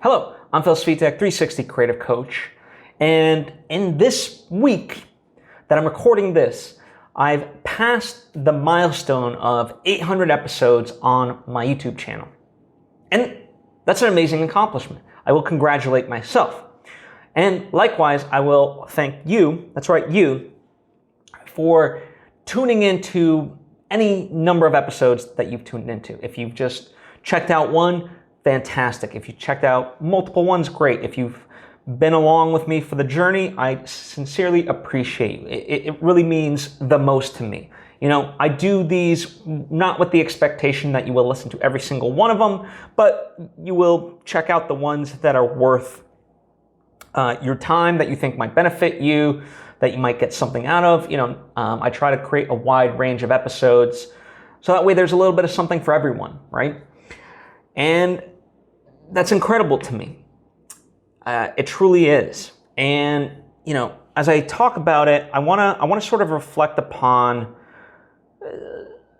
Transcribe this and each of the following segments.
Hello, I'm Svitek, 360 Creative Coach, and in this week that I'm recording this, I've passed the milestone of 800 episodes on my YouTube channel. And that's an amazing accomplishment. I will congratulate myself. And likewise, I will thank you, that's right, you, for tuning into any number of episodes that you've tuned into. If you've just checked out one, fantastic. If you checked out multiple ones, great. If you've been along with me for the journey, I sincerely appreciate you. It really means the most to me. You know, I do these not with the expectation that you will listen to every single one of them, but you will check out the ones that are worth your time, that you think might benefit you, that you might get something out of. You know, I try to create a wide range of episodes so that way there's a little bit of something for everyone, right? And that's incredible to me. It truly is. And, you know, as I talk about it, I want to sort of reflect upon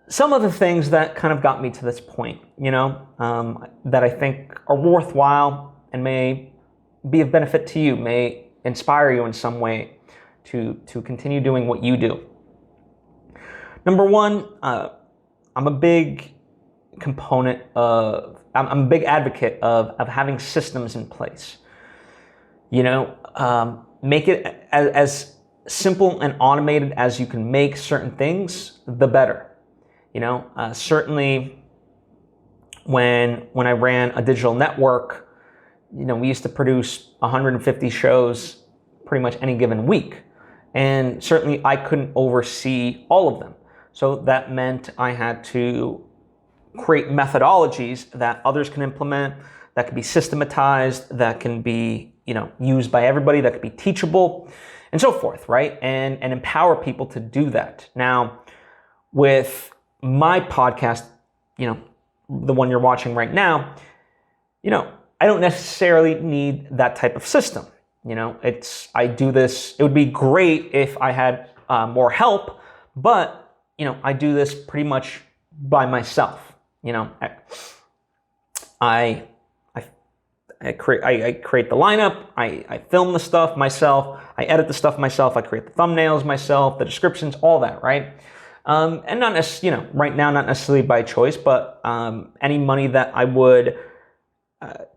some of the things that kind of got me to this point, you know, that I think are worthwhile and may be of benefit to you, may inspire you in some way to continue doing what you do. Number one, I'm a big advocate of having systems in place. You know, make it as simple and automated as you can make certain things, the better. You know, certainly when I ran a digital network, you know, we used to produce 150 shows pretty much any given week. And certainly I couldn't oversee all of them. So that meant I had to create methodologies that others can implement, that can be systematized, that can be, you know, used by everybody, that could be teachable, and so forth, right? And empower people to do that. Now, with my podcast, you know, the one you're watching right now, you know, I don't necessarily need that type of system. You know, I do this, it would be great if I had more help, but, you know, I do this pretty much by myself. You know, I create the lineup, I film the stuff myself, I edit the stuff myself, I create the thumbnails myself, the descriptions, all that, right? And not necessarily, you know, right now, not necessarily by choice, but any money that I would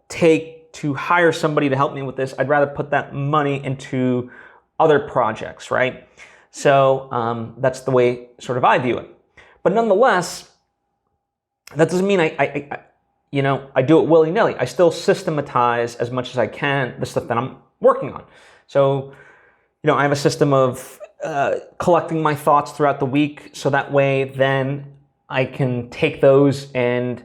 take to hire somebody to help me with this, I'd rather put that money into other projects, right? So that's the way sort of I view it. But nonetheless, that doesn't mean I do it willy-nilly. I still systematize as much as I can the stuff that I'm working on. So, you know, I have a system of collecting my thoughts throughout the week, so that way then I can take those and,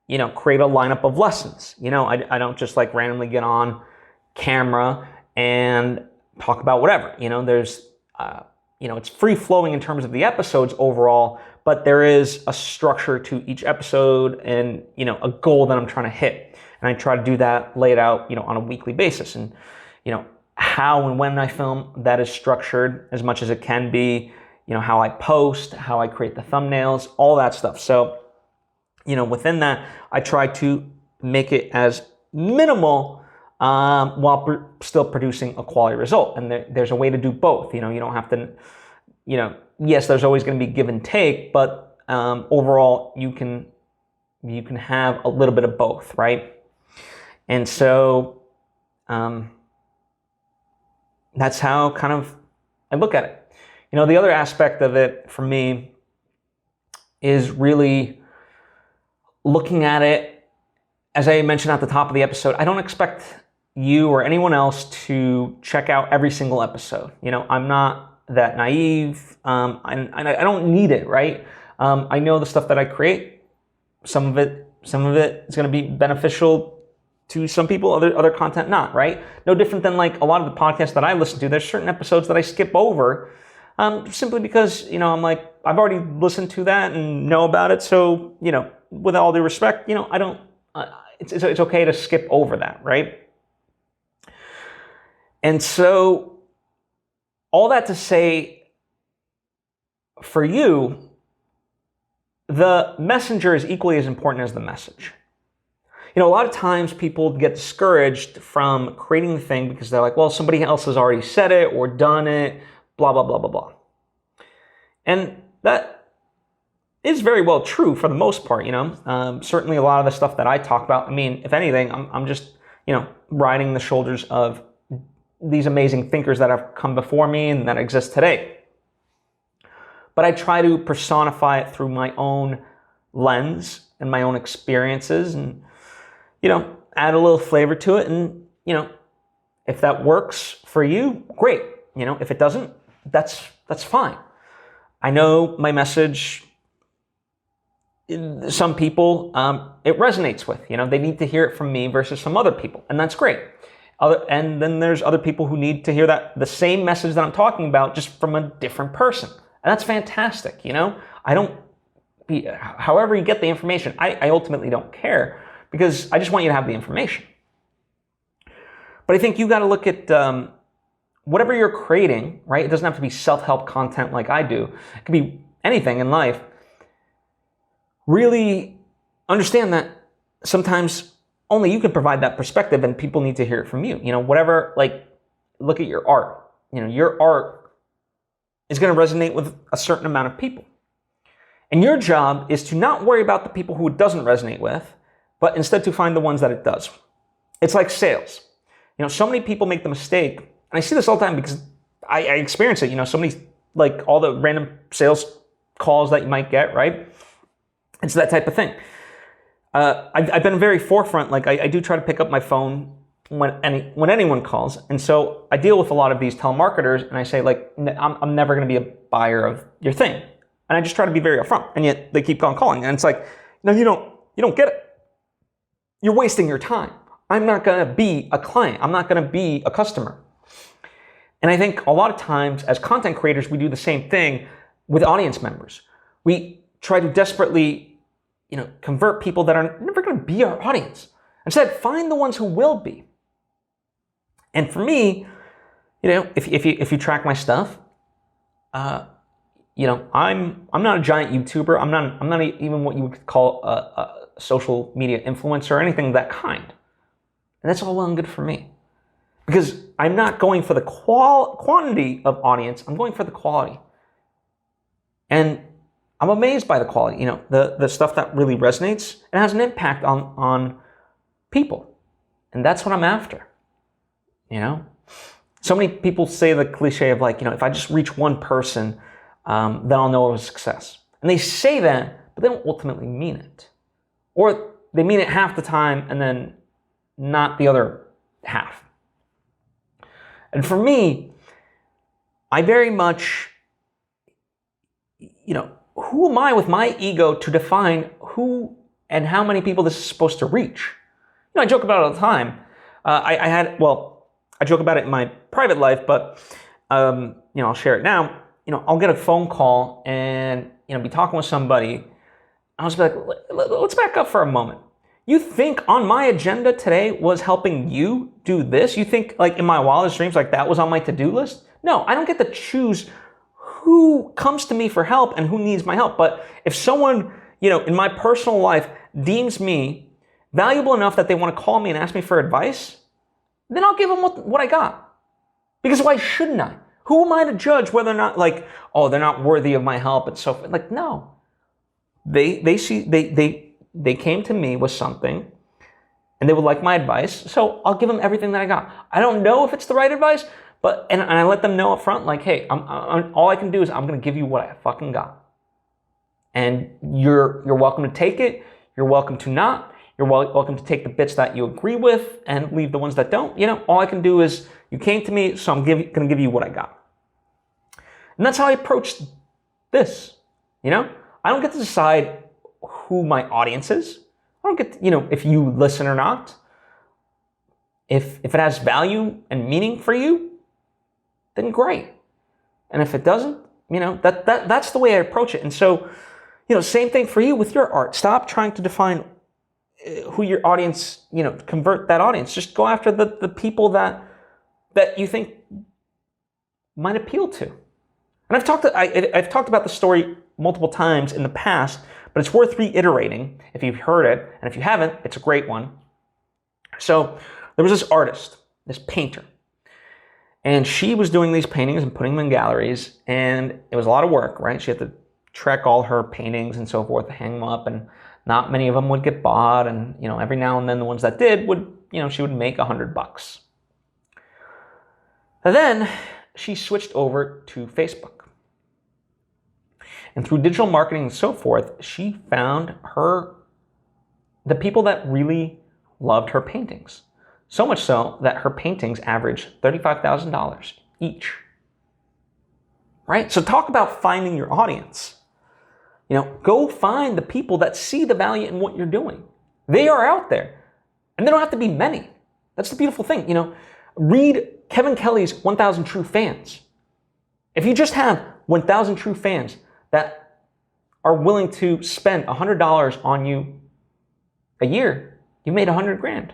you know, create a lineup of lessons. You know, I don't just like randomly get on camera and talk about whatever. You know, there's, you know, it's free-flowing in terms of the episodes overall, but there is a structure to each episode and, you know, a goal that I'm trying to hit. And I try to do that, lay it out, you know, on a weekly basis. And, you know, how and when I film, that is structured as much as it can be, you know, how I post, how I create the thumbnails, all that stuff. So, you know, within that, I try to make it as minimal while still producing a quality result. And there's a way to do both. You know, you don't have to, you know, yes, there's always going to be give and take, but overall, you can have a little bit of both, right? And so that's how kind of I look at it. You know, the other aspect of it for me is really looking at it, as I mentioned at the top of the episode, I don't expect you or anyone else to check out every single episode. You know, I'm not that naive, and I don't need it, right? I know the stuff that I create, some of it is going to be beneficial to some people, other content not, right? No different than like a lot of the podcasts that I listen to. There's certain episodes that I skip over, simply because, you know, I'm like, I've already listened to that and know about it. So, you know, with all due respect, you know, I don't, it's okay to skip over that, right? And so, all that to say, for you, the messenger is equally as important as the message. a lot of times people get discouraged from creating the thing because they're like, well, somebody else has already said it or done it, blah, blah, blah, blah, blah. And that is very well true for the most part, certainly a lot of the stuff that I talk about, if anything, I'm just, riding the shoulders of these amazing thinkers that have come before me and that exist today. But I try to personify it through my own lens and my own experiences and, add a little flavor to it. And, if that works for you, great. If it doesn't, that's fine. I know my message, some people, it resonates with, they need to hear it from me versus some other people. And that's great. And then there's other people who need to hear the same message that I'm talking about, just from a different person. And that's fantastic. However you get the information, I ultimately don't care, because I just want you to have the information. But I think you got to look at whatever you're creating, right? It doesn't have to be self-help content like I do. It could be anything in life. Really understand that sometimes only you can provide that perspective, and people need to hear it from you. Whatever, look at your art. Your art is going to resonate with a certain amount of people. And your job is to not worry about the people who it doesn't resonate with, but instead to find the ones that it does. It's like sales. So many people make the mistake, and I see this all the time because I experience it. So many, all the random sales calls that you might get, right? It's that type of thing. I've been very forefront. I do try to pick up my phone when anyone calls. And so I deal with a lot of these telemarketers, and I say, I'm never going to be a buyer of your thing. And I just try to be very upfront. And yet they keep on calling. And it's like, no, you don't get it. You're wasting your time. I'm not going to be a client. I'm not going to be a customer. And I think a lot of times as content creators, we do the same thing with audience members. We try to desperately convert people that are never going to be our audience. Instead, find the ones who will be. And for me, if you track my stuff, I'm not a giant YouTuber. I'm not even what you would call a social media influencer or anything of that kind. And that's all well and good for me, because I'm not going for the quantity of audience. I'm going for the quality. And I'm amazed by the quality, the stuff that really resonates and has an impact on people. And that's what I'm after, So many people say the cliche of if I just reach one person, then I'll know it was a success. And they say that, but they don't ultimately mean it. Or they mean it half the time and then not the other half. And for me, I very much, who am I with my ego to define who and how many people this is supposed to reach? I joke about it all the time. I joke about it in my private life, but, I'll share it now. I'll get a phone call and, be talking with somebody. I was like, let's back up for a moment. You think on my agenda today was helping you do this? You think in my wildest dreams, that was on my to-do list? No, I don't get to choose who comes to me for help and who needs my help. But if someone, in my personal life deems me valuable enough that they want to call me and ask me for advice, then I'll give them what I got. Because why shouldn't I? Who am I to judge whether or not they're not worthy of my help and so forth? No. They came to me with something and they would like my advice, so I'll give them everything that I got. I don't know if it's the right advice, and I let them know up front, hey, all I can do is I'm going to give you what I fucking got. And you're welcome to take it. You're welcome to not. You're welcome to take the bits that you agree with and leave the ones that don't. All I can do is you came to me, so I'm going to give you what I got. And that's how I approach this. I don't get to decide who my audience is. I don't get to, if you listen or not. If it has value and meaning for you, then great. And if it doesn't, that's the way I approach it. And so, same thing for you with your art. Stop trying to define who your audience, convert that audience. Just go after the people that you think might appeal to. And I've talked about the story multiple times in the past, but it's worth reiterating if you've heard it. And if you haven't, it's a great one. So there was this artist, this painter, and she was doing these paintings and putting them in galleries, and it was a lot of work, right? She had to track all her paintings and so forth, hang them up, and not many of them would get bought, and every now and then the ones that did would, she would make $100. And then she switched over to Facebook. And through digital marketing and so forth, she found the people that really loved her paintings. So much so that her paintings averaged $35,000 each. Right? So talk about finding your audience. Go find the people that see the value in what you're doing. They are out there. And they don't have to be many. That's the beautiful thing. Read Kevin Kelly's 1,000 True Fans. If you just have 1,000 true fans that are willing to spend $100 on you a year, you made $100,000.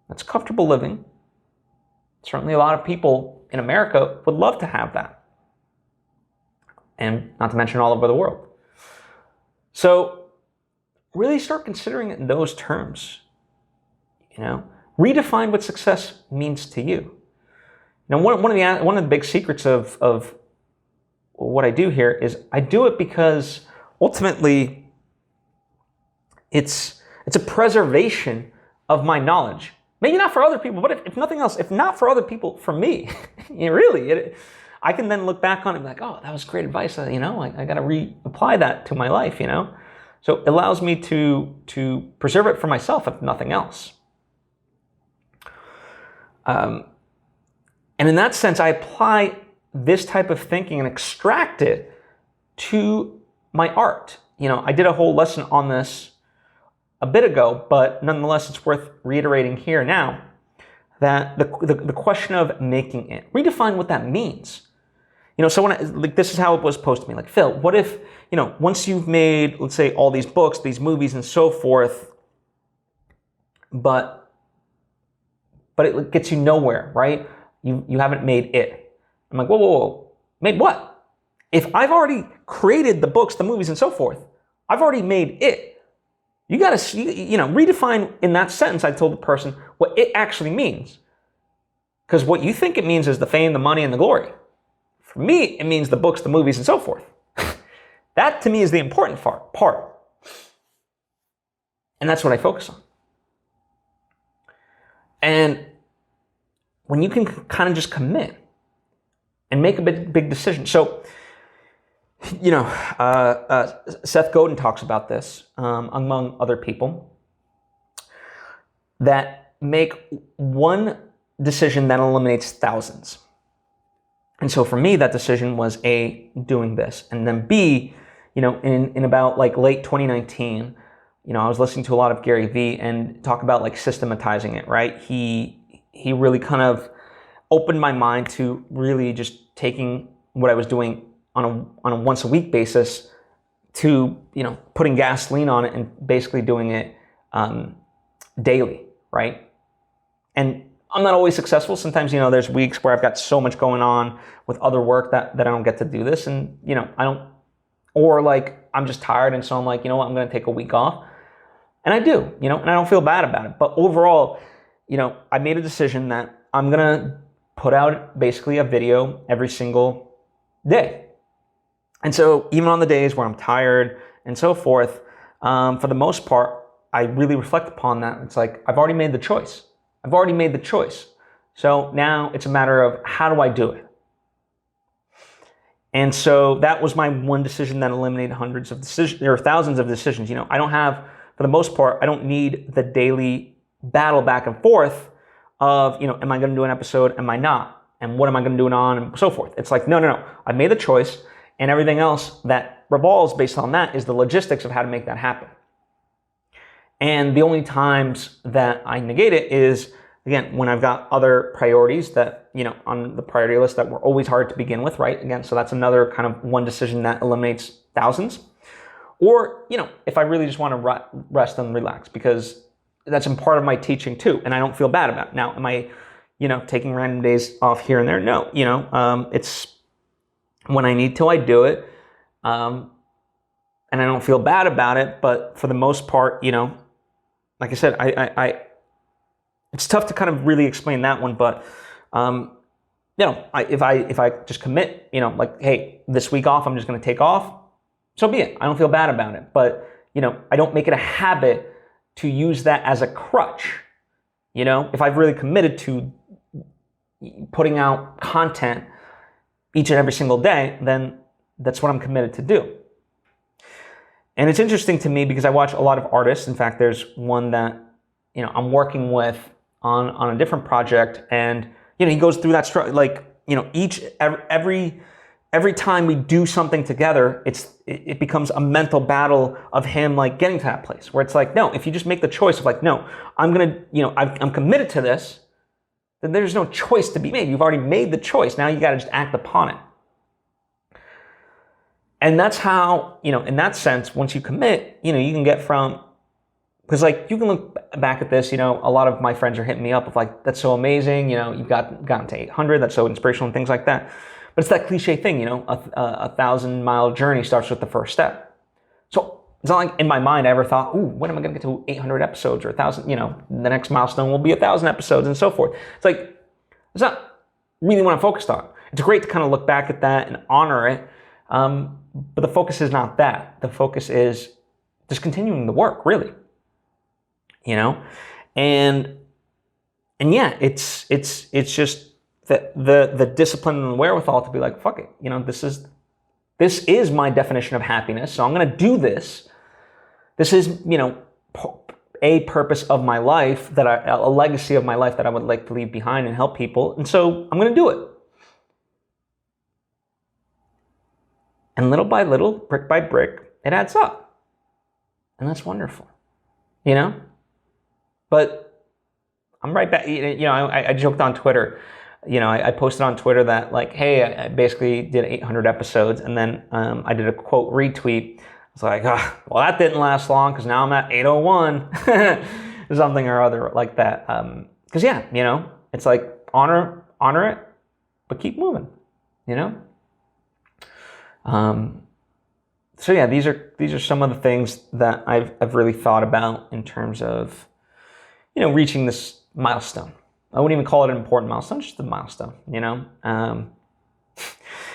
That's comfortable living. Certainly a lot of people in America would love to have that. And not to mention all over the world. So really start considering it in those terms. Redefine what success means to you. One of the big secrets of what I do here is I do it because ultimately it's a preservation of my knowledge. Maybe not for other people, but if nothing else, if not for other people, for me, I can then look back on it and be like, oh, that was great advice. I got to reapply that to my life. So it allows me to preserve it for myself, if nothing else. And in that sense, I apply this type of thinking and extract it to my art. I did a whole lesson on this a bit ago, but nonetheless, it's worth reiterating here now that the question of making it, redefine what that means. So this is how it was posed to me. Like, Phil, what if, once you've made, let's say, all these books, these movies, and so forth, but it gets you nowhere, right? You haven't made it. I'm like, whoa. Made what? If I've already created the books, the movies, and so forth, I've already made it. You got to, redefine in that sentence, I told the person, what it actually means. Because what you think it means is the fame, the money, and the glory. For me, it means the books, the movies, and so forth. That, to me, is the important part. And that's what I focus on. And when you can kind of just commit and make a big decision. So, Seth Godin talks about this, among other people, that make one decision that eliminates thousands. And so for me, that decision was A, doing this, and then B, in about like late 2019, I was listening to a lot of Gary Vee and talk about like systematizing it, right? He really kind of opened my mind to really just taking what I was doing on a once a week basis to, putting gasoline on it and basically doing it daily, right? And I'm not always successful. Sometimes, there's weeks where I've got so much going on with other work that I don't get to do this. And, or like I'm just tired. And so I'm like, I'm going to take a week off. And I do, and I don't feel bad about it. But overall, I made a decision that I'm going to put out basically a video every single day. And so even on the days where I'm tired and so forth, for the most part, I really reflect upon that. It's like, I've already made the choice. So now it's a matter of how do I do it? And so that was my one decision that eliminated hundreds of decisions, or thousands of decisions. I don't have, for the most part, I don't need the daily battle back and forth of, am I going to do an episode? Am I not? And what am I going to do it on? And so forth. It's like, no. I made the choice, and everything else that revolves based on that is the logistics of how to make that happen. And the only times that I negate it is, again, when I've got other priorities that, on the priority list that were always hard to begin with, right? Again, so that's another kind of one decision that eliminates thousands. Or, if I really just want to rest and relax, because that's a part of my teaching too, and I don't feel bad about it. Now, am I, taking random days off here and there? No, it's when I need to, I do it. And I don't feel bad about it, but for the most part, like I said, it's tough to kind of really explain that one, but if I just commit, like, hey, this week off, I'm just going to take off, so be it. I don't feel bad about it, but I don't make it a habit to use that as a crutch. If I've really committed to putting out content each and every single day, then that's what I'm committed to do. And it's interesting to me because I watch a lot of artists. In fact, there's one that I'm working with on a different project, and he goes through that every time we do something together, it becomes a mental battle of him like getting to that place where it's like, no, if you just make the choice of like, no, I'm committed to this, then there's no choice to be made. You've already made the choice. Now you got to just act upon it. And that's how, in that sense, once you commit, you can get from, because like you can look back at this, a lot of my friends are hitting me up with like, that's so amazing, you've gotten to 800, that's so inspirational and things like that. But it's that cliche thing, a 1,000-mile journey starts with the first step. So it's not like in my mind I ever thought, ooh, when am I going to get to 800 episodes or 1,000, the next milestone will be 1,000 episodes and so forth. It's like, it's not really what I'm focused on. It's great to kind of look back at that and honor it. But the focus is not that. The focus is just continuing the work, really. And yeah, it's just the discipline and the wherewithal to be like, fuck it, this is my definition of happiness, so I'm gonna do this. This is, a purpose of my life, a legacy of my life that I would like to leave behind and help people, and so I'm gonna do it. And little by little, brick by brick, it adds up. And that's wonderful, But I'm right back, I joked on Twitter, I posted on Twitter that like, hey, I basically did 800 episodes, and then I did a quote retweet. It's like, well, that didn't last long because now I'm at 801, something or other like that. Because it's like honor it, but keep moving, So yeah, these are some of the things that I've really thought about in terms of reaching this milestone. I wouldn't even call it an important milestone, just a milestone.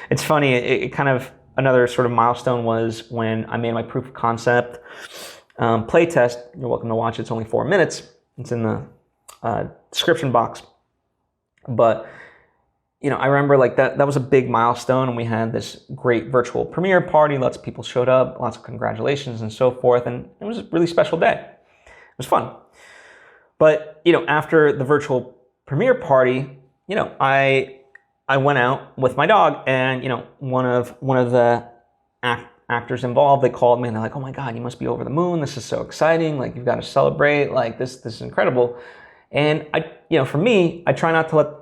It's funny. It kind of another sort of milestone was when I made my proof of concept play test. You're welcome to watch it. It's only 4 minutes. It's in the description box. But I remember like that was a big milestone, and we had this great virtual premiere party. Lots of people showed up, lots of congratulations and so forth, and it was a really special day. It was fun. But, after the virtual premiere party, I went out with my dog, and, one of the actors involved, they called me and they're like, oh my God, you must be over the moon. This is so exciting. Like, you've got to celebrate. Like, this is incredible. And for me, I try not to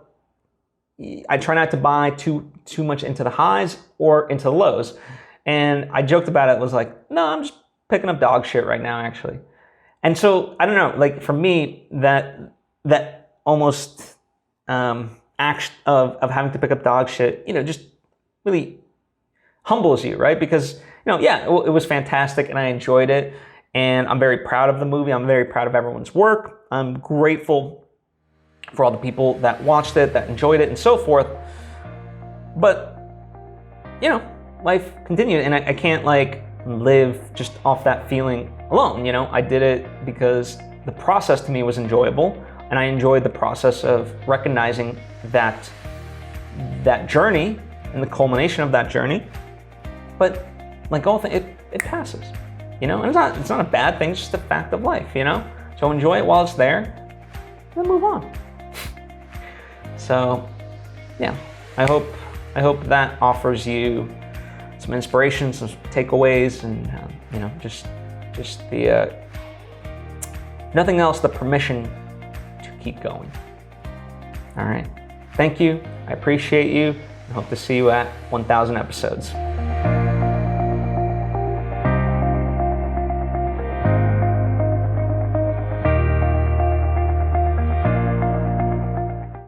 buy too much into the highs or into the lows. And I joked about it, was like, no, I'm just picking up dog shit right now, actually. And so, I don't know, like for me, that almost act of having to pick up dog shit, just really humbles you, right? Because, it was fantastic and I enjoyed it. And I'm very proud of the movie. I'm very proud of everyone's work. I'm grateful for all the people that watched it, that enjoyed it, and so forth. But, life continued, and I can't live just off that feeling alone. I did it because the process to me was enjoyable, and I enjoyed the process of recognizing that journey and the culmination of that journey. But like all things, it passes, and it's not a bad thing. It's just a fact of life, So enjoy it while it's there, and then move on. So, yeah, I hope that offers you some inspiration, some takeaways, and just the nothing else, the permission to keep going. All right, thank you. I appreciate you. I hope to see you at 1,000 episodes.